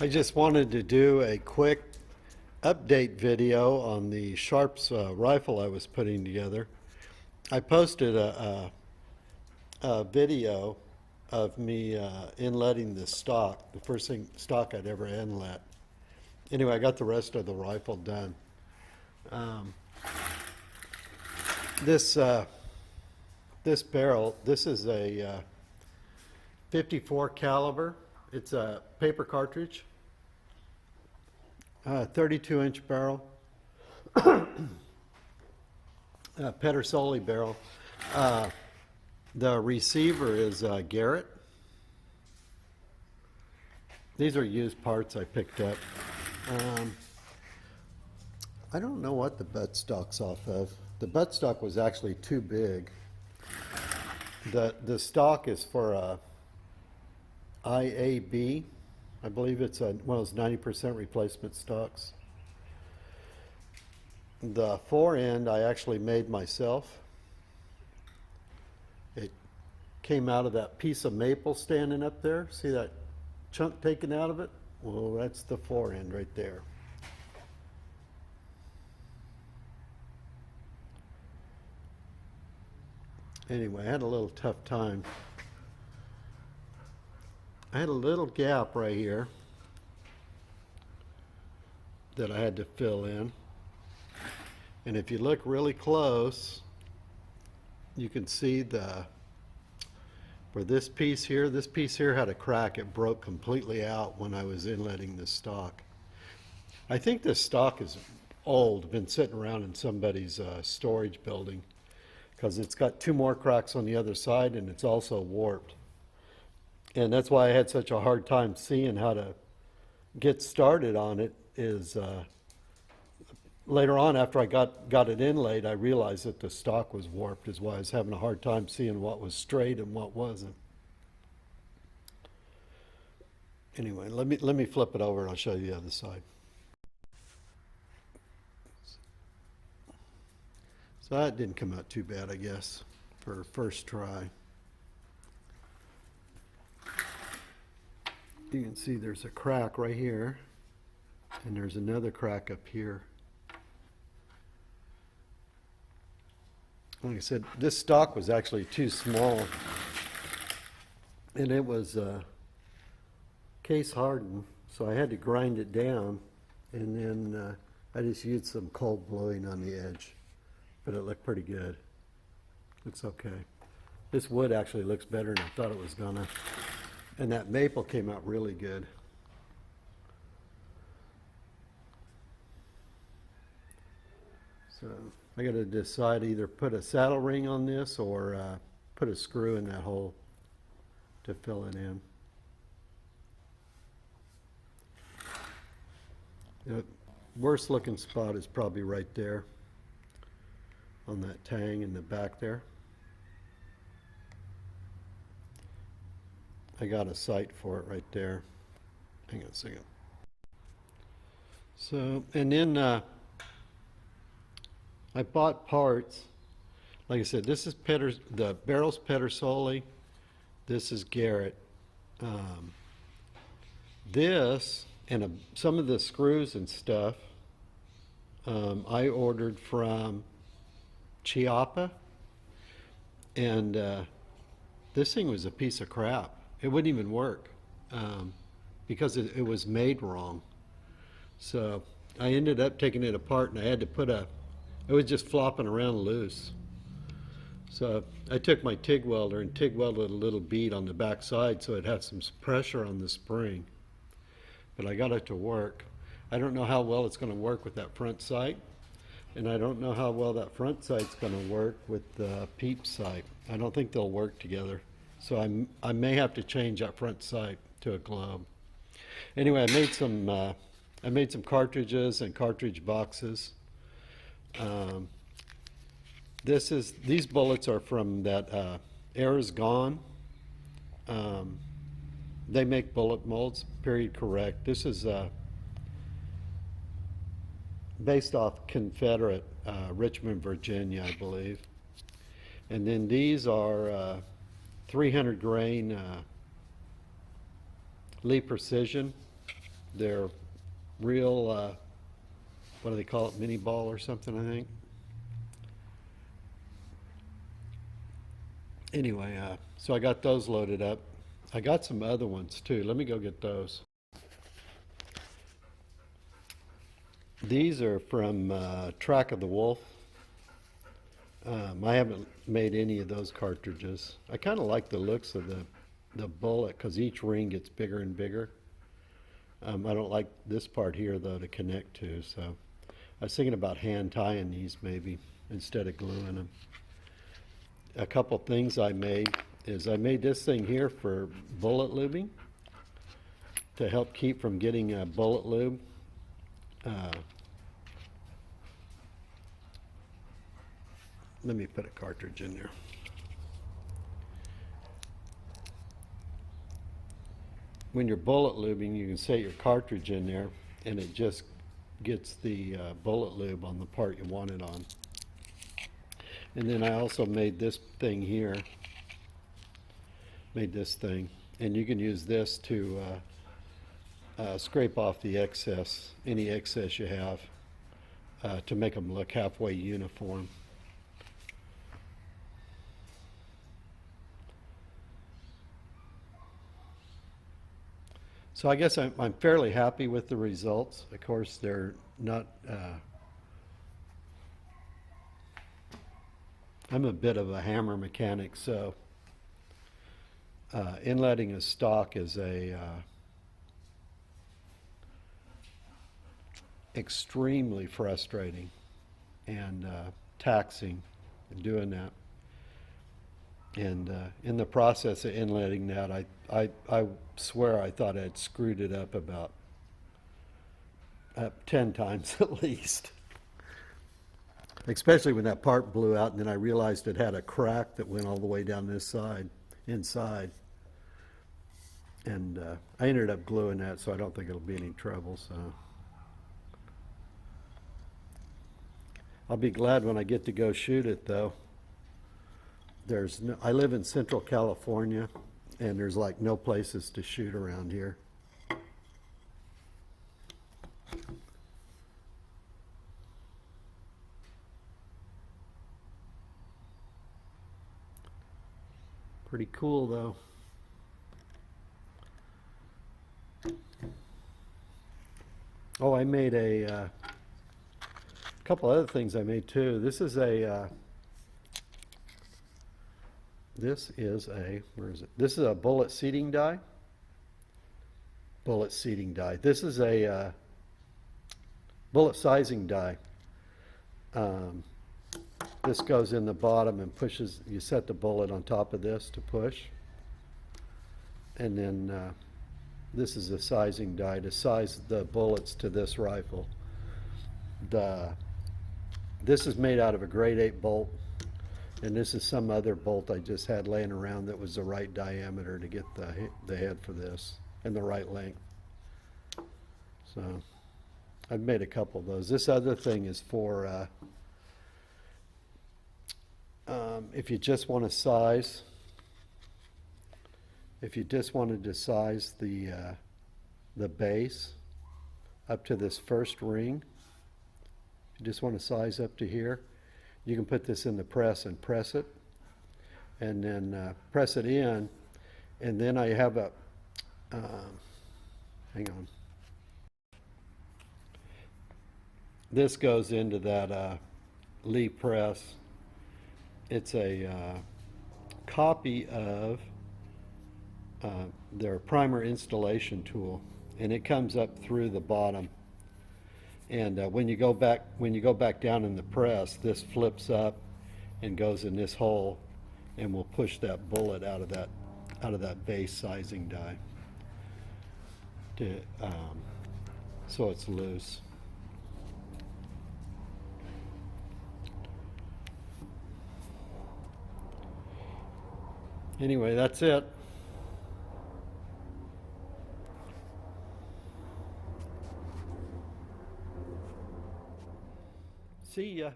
I just wanted to do a quick update video on the Sharps rifle I was putting together. I posted a video of me inletting the stock, the first stock I'd ever inlet. Anyway, I got the rest of the rifle done. This barrel, this is a 54 caliber. It's a paper cartridge, 32-inch barrel, Pedersoli barrel. The receiver is Garrett. These are used parts I picked up. I don't know what the buttstock's off of. The buttstock was actually too big. The stock is for a IAB. I believe it's one of those 90% replacement stocks. The fore end I actually made myself. It came out of that piece of maple standing up there. See that chunk taken out of it? Well, that's the fore end right there. Anyway, I had a little tough time. I had a little gap right here that I had to fill in. And if you look really close, you can see where this piece here had a crack. It broke completely out when I was inletting this stock. I think this stock is old, been sitting around in somebody's storage building, because it's got two more cracks on the other side and it's also warped. And that's why I had such a hard time seeing how to get started on it. Is later on, after I got it inlaid, I realized that the stock was warped, is why I was having a hard time seeing what was straight and what wasn't. Anyway, let me flip it over and I'll show you the other side. So that didn't come out too bad, I guess, for first try. You can see there's a crack right here, and there's another crack up here. Like I said, this stock was actually too small, and it was case hardened, so I had to grind it down, and then I just used some cold blowing on the edge, but it looked pretty good. Looks okay. This wood actually looks better than I thought it was gonna. And that maple came out really good. So I got to decide, either put a saddle ring on this or put a screw in that hole to fill it in. The worst looking spot is probably right there on that tang in the back there. I got a sight for it right there. Hang on a second. So, and then I bought parts. Like I said, this is the barrel's Pedersoli. This is Garrett. This and some of the screws and stuff I ordered from Chiapa, and this thing was a piece of crap. It wouldn't even work because it was made wrong. So I ended up taking it apart, and I had to it was just flopping around loose. So I took my TIG welder and TIG welded a little bead on the back side so it had some pressure on the spring. But I got it to work. I don't know how well it's going to work with that front sight, and I don't know how well that front sight's going to work with the peep sight. I don't think they'll work together. So I may have to change that front sight to a globe. Anyway, I made some cartridges and cartridge boxes. These bullets are from that Air is Gone. They make bullet molds, period correct. This is based off Confederate, Richmond, Virginia, I believe. And then these are 300 grain Lee Precision. They're real, what do they call it, mini ball or something, I think. Anyway, so I got those loaded up. I got some other ones too. Let me go get those. These are from Track of the Wolf. I haven't made any of those cartridges. I kind of like the looks of the bullet because each ring gets bigger and bigger. I don't like this part here though to connect to, so I was thinking about hand tying these maybe instead of gluing them. A couple things I made is I made this thing here for bullet lubing to help keep from getting a bullet lube. Let me put a cartridge in there. When you're bullet lubing, you can set your cartridge in there and it just gets the bullet lube on the part you want it on. And then I also made this thing here, and you can use this to scrape off the excess, any excess you have, to make them look halfway uniform. So I guess I'm fairly happy with the results. Of course, they're not, I'm a bit of a hammer mechanic, so inletting a stock is a extremely frustrating and taxing doing that. And in the process of inletting that, I swear I thought I'd screwed it up about 10 times at least. Especially when that part blew out and then I realized it had a crack that went all the way down this side, inside. And I ended up gluing that, so I don't think it'll be any trouble. So I'll be glad when I get to go shoot it though. I live in Central California, and there's like no places to shoot around here. Pretty cool though. Oh, I made a couple other things I made too. This is a where is it? This is a bullet seating die. Bullet seating die. This is a bullet sizing die. This goes in the bottom and pushes, you set the bullet on top of this to push. And then this is a sizing die to size the bullets to this rifle. This is made out of a grade 8 bolt. And this is some other bolt I just had laying around that was the right diameter to get the head for this and the right length. So I've made a couple of those. This other thing is for if you just want to size, if you just wanted to size the base up to this first ring, if you just want to size up to here, you can put this in the press and press it, and then press it in, and then I have a, hang on. This goes into that Lee press. It's a copy of their primer installation tool, and it comes up through the bottom. And when you go back down in the press, this flips up and goes in this hole, and will push that bullet out of that base sizing die, so it's loose. Anyway, that's it. See ya.